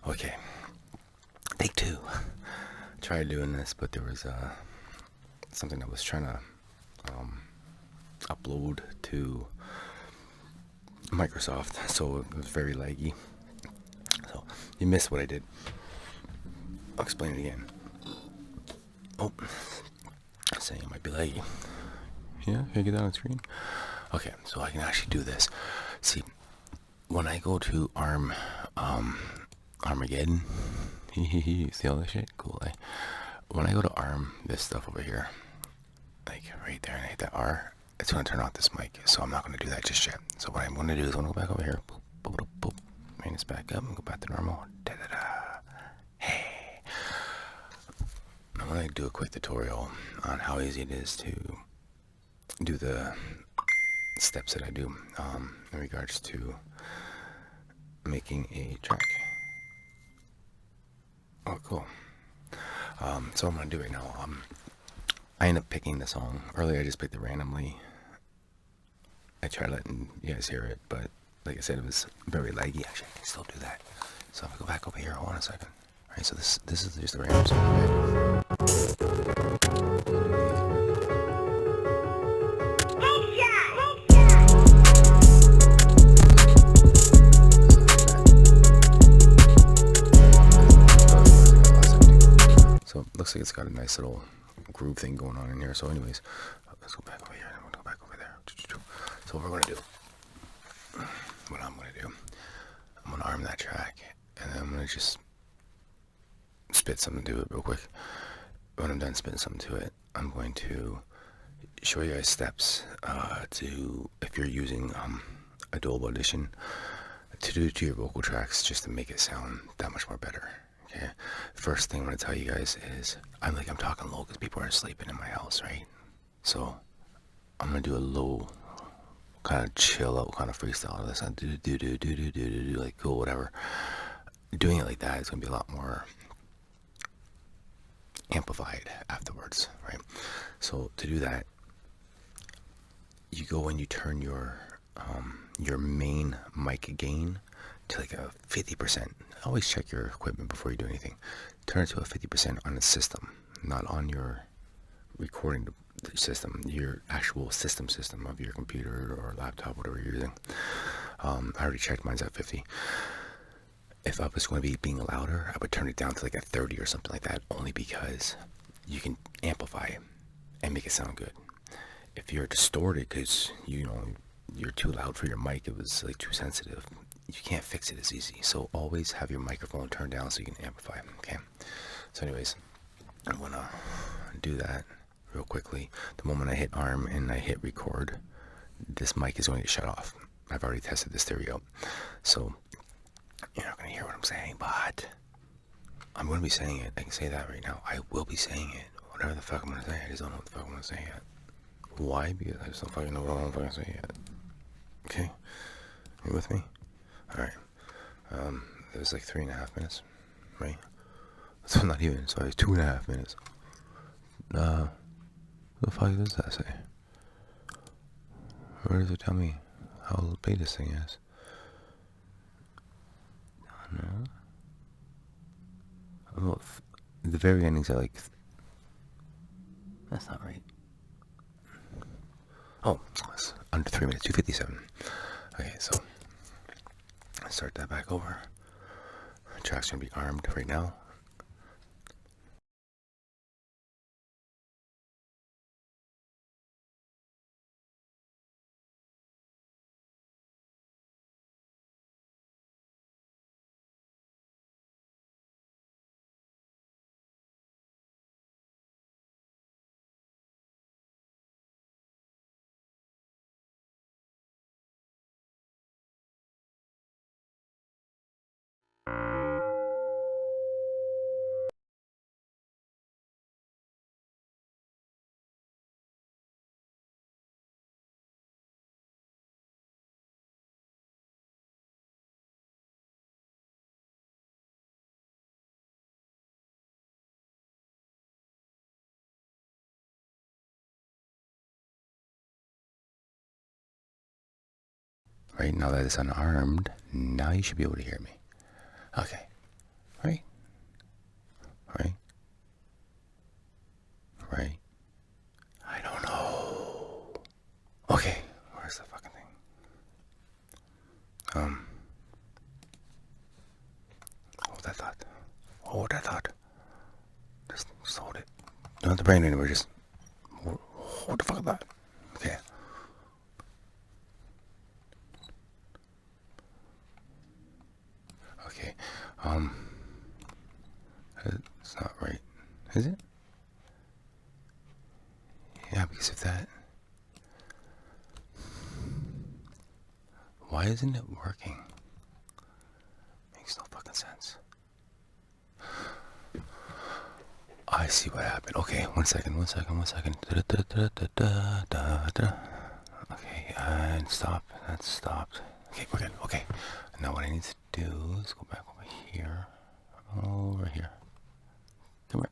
Okay, take two. Tried doing this, but there was something I was trying to upload to Microsoft, so it was very laggy. So you missed what I did. I'll explain it again. Oh, saying it might be laggy. Yeah, can you get that on screen? Okay, so I can actually do this. See, when I go to Armageddon, see all this shit? Cool, eh? When I go to ARM, this stuff over here, like right there, and I hit that R, it's going to turn off this mic, so I'm not going to do that just yet. So what I'm going to do is I'm going to go back over here, boop, boop, boop, boop, bring this back up, and go back to normal. Da-da-da. Hey. I'm going to do a quick tutorial on how easy it is to do the steps that I do in regards to making a track. Oh, cool. So I'm going to do right now. I end up picking the song. Earlier I just picked it randomly. I tried letting you guys hear it, but like I said, it was very laggy. Actually, I can still do that. So if I go back over here, hold on a second. Alright, so this is just the random song. So it looks like it's got a nice little groove thing going on in here. So anyways, let's go back over here and we'll go back over there. So what we're going to do, what I'm going to do, I'm going to arm that track, and then I'm going to just spit something to it real quick. When I'm done spitting something to it, I'm going to show you guys steps to, if you're using Adobe Audition, to do to your vocal tracks, just to make it sound that much more better. Okay. First thing I'm going to tell you guys is I'm talking low because people are sleeping in my house, right? So I'm going to do a low, kind of chill out, kind of freestyle of this. Do like cool, whatever. Doing it like that is going to be a lot more amplified afterwards, right? So to do that, you go and you turn your main mic gain to like a 50%. Always check your equipment before you do anything. Turn it to a 50% on the system, not on your recording system, your actual system of your computer or laptop, whatever you're using. I already checked, mine's at 50. If I was going to be being louder, I would turn it down to like a 30 or something like that, only because you can amplify it and make it sound good. If you're distorted because you're too loud for your mic, it was like too sensitive, you can't fix it as easy. So always have your microphone turned down so you can amplify. Okay, so anyways, I'm gonna do that real quickly. The moment I hit arm and I hit record, this mic is going to shut off. I've already tested this theory out, so you're not gonna hear what I'm saying, but I'm gonna be saying it. I can say that right now. I will be saying it. Whatever the fuck I'm gonna say, I just don't know what the fuck I'm gonna say yet. Why? Because I just don't fucking know what I'm fucking say yet. Okay, you with me? All right. It was like 3.5 minutes, right? So not even. So it's 2.5 minutes. What the fuck does that say? Where does it tell me how big this thing is? No. Well, the very ending's at like. That's not right. Oh, it's under 3 minutes. 2:57. Okay, so let's start that back over. The track's gonna be armed right now. Right now that it's unarmed, now you should be able to hear me. Okay. right? Right? Right? I don't know. Okay, where's the fucking thing? Hold that thought. Hold that thought. Just hold it. Don't have to brain anywhere, just hold the fucking thought. Okay. Okay. It's not right. Is it? Yeah, because of that. Why isn't it working? Makes no fucking sense. I see what happened. Okay, one second. Okay, and stop. That's stopped. Okay, we're good. Okay. Now what I need to do is go back over here. Over here. Come here.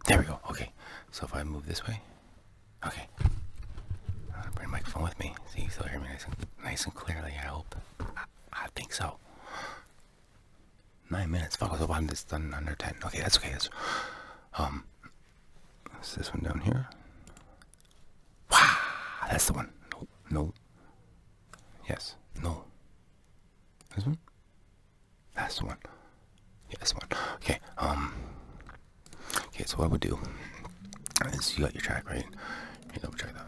There we go. Okay. So if I move this way. Okay. I'm gonna bring the microphone with me. So you still hear me nice and clearly, I hope. I think so. 9 minutes. Fuck, I hope I'm just done under 10. Okay, that's okay. Is this one down here? Wow, that's the one. No. Yes. No. This one? That's the one. Yeah, this one. Okay. Okay, so what I would do is you got your track, right? You double check that.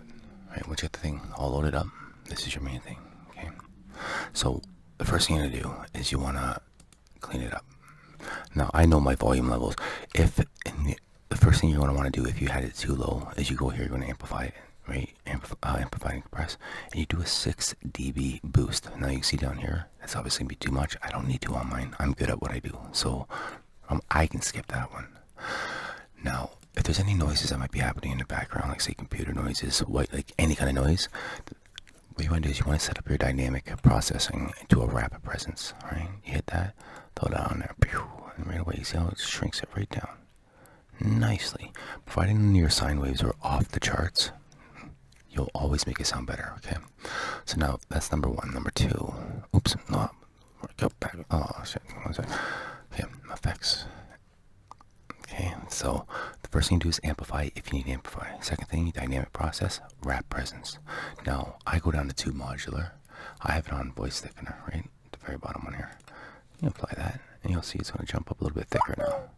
Right, once you get the thing all loaded up, this is your main thing. Okay. So the first thing you're gonna do is you wanna clean it up. Now I know my volume levels. If the first thing you're gonna want to do if you had it too low is you go here, you're gonna amplify it, right? Amplify and compress, and you do a 6 dB boost. Now you can see down here, that's obviously gonna be too much. I don't need to on mine. I'm good at what I do, so I can skip that one. Now, if there's any noises that might be happening in the background, like say computer noises, white, like any kind of noise, what you want to do is you want to set up your dynamic processing into a rapid presence, right? You hit that, throw it down there, and right away you see how it shrinks it right down nicely. Providing your sine waves are off the charts, you'll always make it sound better, okay? So now that's number one. Number two, oops, no, go back. Oh shit, one sec. Okay, effects. Okay, so the first thing you do is amplify if you need to amplify. Second thing, dynamic process, wrap presence. Now, I go down to 2 modular. I have it on voice thickener, right? At the very bottom one here. You apply that, and you'll see it's going to jump up a little bit thicker now.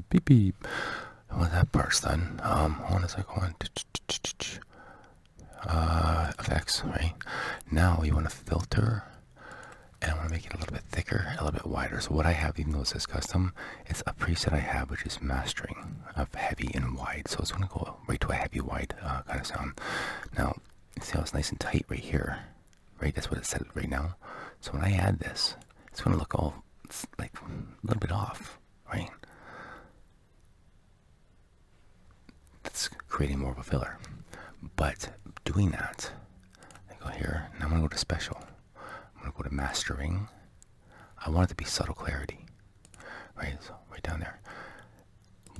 Beep beep. Well, that part's done. Hold on a second. Effects, right? Now you want to filter. And I want to make it a little bit thicker, a little bit wider. So what I have, even though it says custom, it's a preset I have, which is mastering of heavy and wide. So it's going to go right to a heavy wide kind of sound. Now, see how it's nice and tight right here, right? That's what it says right now. So when I add this, it's going to look all like a little bit off, right? That's creating more of a filler. But doing that, I go here, and I'm going to go to special. I'm going to go to mastering. I want it to be subtle clarity, right? So right down there.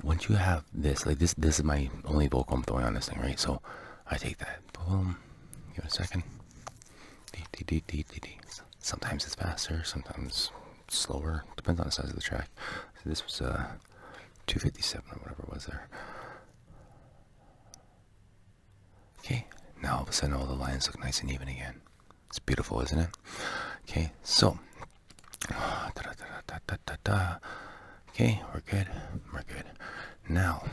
Once you have this, like this is my only vocal I'm throwing on this thing, right? So I take that, boom, give it a second. D. Sometimes it's faster, sometimes slower. Depends on the size of the track. So this was 257 or whatever it was there. Okay, now all of a sudden all the lines look nice and even again. It's beautiful, isn't it? Okay, so okay, we're good. Now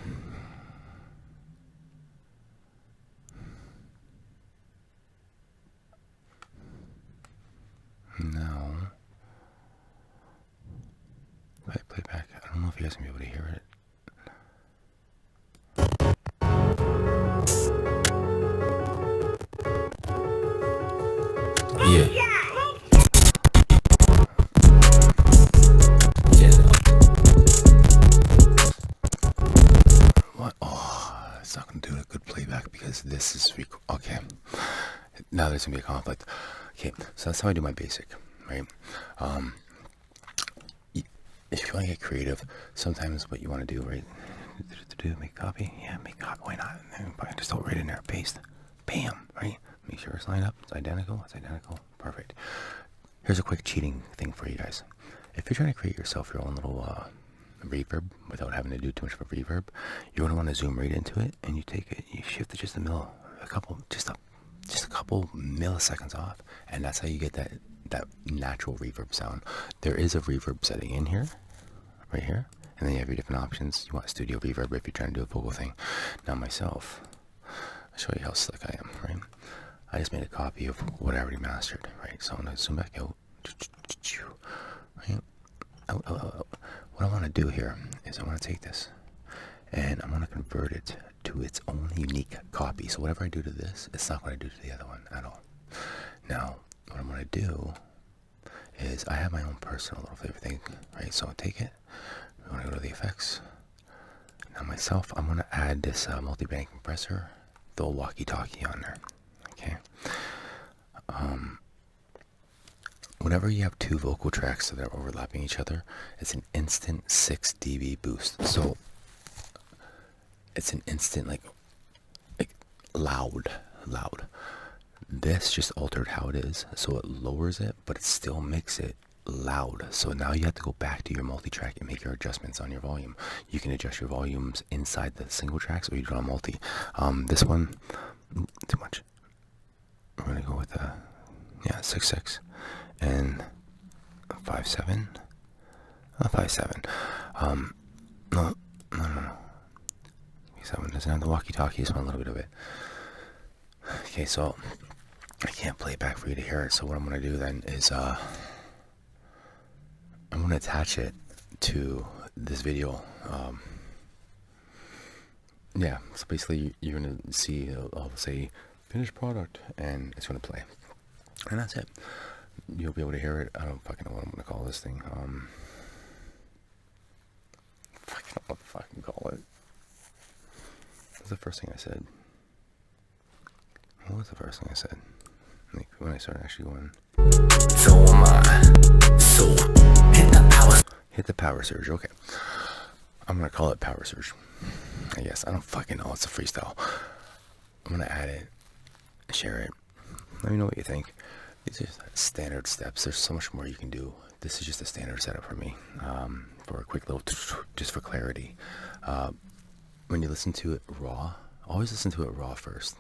if I play back, I don't know if you guys can be able to hear it. Yeah. What? Oh, it's not going to do a good playback because this is okay. Now there's going to be a conflict. Okay, so that's how I do my basic, right? If you want to get creative, sometimes what you want to do, right? Make copy? Yeah, make copy. Why not? Just throw it right in there. Paste. Bam, right? Make sure it's lined up. It's identical. Perfect. here's a quick cheating thing for you guys. If you're trying to create yourself your own little reverb without having to do too much of a reverb, you're gonna want to zoom right into it, and you take it, you shift it just a couple milliseconds off, and that's how you get that natural reverb sound. There is a reverb setting in here, right here, and then you have your different options. You want studio reverb if you're trying to do a vocal thing. Now myself, I'll show you how slick I am, right? I just made a copy of what I already mastered, right? So I'm gonna zoom back out, right? What I want to do here is I want to take this and I'm going to convert it to its own unique copy. So whatever I do to this, it's not going to do to the other one at all. Now, what I'm going to do is I have my own personal little favorite thing, right? So I'll take it, I'm going to go to the effects. Now myself, I'm going to add this multi-band compressor, the walkie-talkie on there, okay? Whenever you have two vocal tracks that are overlapping each other, it's an instant 6 dB boost. So it's an instant like loud. This just altered how it is, so it lowers it, but it still makes it loud. So now you have to go back to your multi-track and make your adjustments on your volume. You can adjust your volumes inside the single tracks, or you do it on multi. This one, too much. We're gonna go with 6.6 and 5.7. 5.7. No. 7 doesn't have the walkie-talkie, just want a little bit of it. Okay, so I can't play it back for you to hear it, so what I'm going to do then is I'm going to attach it to this video. Yeah, so basically you're going to see, I'll say finished product, and it's going to play. And that's it. You'll be able to hear it. I don't fucking know what I'm going to call this thing. Fucking know what to fucking call it. What's the first thing I said? What was the first thing I said? Like when I started actually going. So am I. So hit the power surge. Okay. I'm gonna call it power surge. I guess. I don't fucking know. It's a freestyle. I'm gonna add it, share it. Let me know what you think. These are standard steps. There's so much more you can do. This is just a standard setup for me. For a quick little, just for clarity. When you listen to it raw, always listen to it raw first.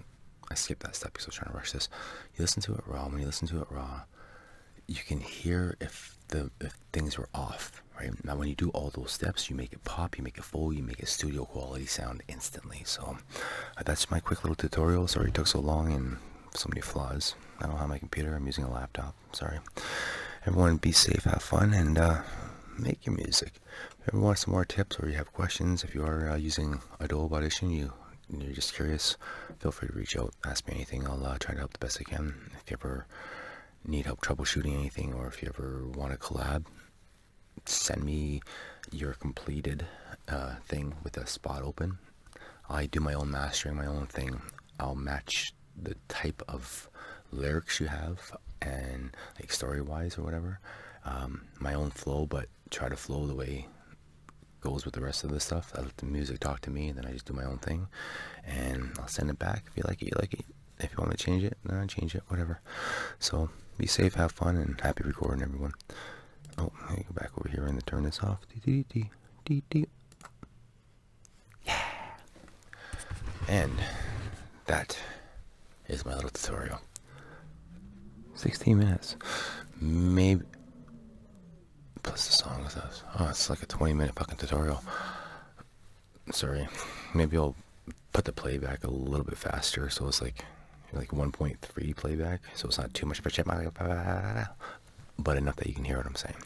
I skipped that step because I was trying to rush this. You listen to it raw. When you listen to it raw, you can hear if things were off, right? Now when you do all those steps, you make it pop, you make it full, you make it studio quality sound instantly. So that's my quick little tutorial. Sorry it took so long and so many flaws. I don't have my computer. I'm using a laptop. Sorry. Everyone be safe, have fun, and make your music. If you want some more tips or you have questions, if you are using Adobe Audition, you're just curious, feel free to reach out, ask me anything. I'll try to help the best I can. If you ever need help troubleshooting anything, or if you ever want to collab, send me your completed thing with a spot open. I do my own mastering, my own thing. I'll match the type of lyrics you have, and like story-wise or whatever, my own flow, but try to flow the way goes with the rest of the stuff. I let the music talk to me, and then I just do my own thing, and I'll send it back. If you like it, you like it. If you want me to change it, then I'll change it, whatever. So be safe, have fun, and happy recording, everyone. Oh, let me go back over here and turn this off. Yeah. And that is my little tutorial. 16 minutes. Maybe. Plus the song with us. Oh, it's like a 20-minute fucking tutorial. Sorry. Maybe I'll put the playback a little bit faster, so it's like 1.3 playback, so it's not too much of a chip, but enough that you can hear what I'm saying.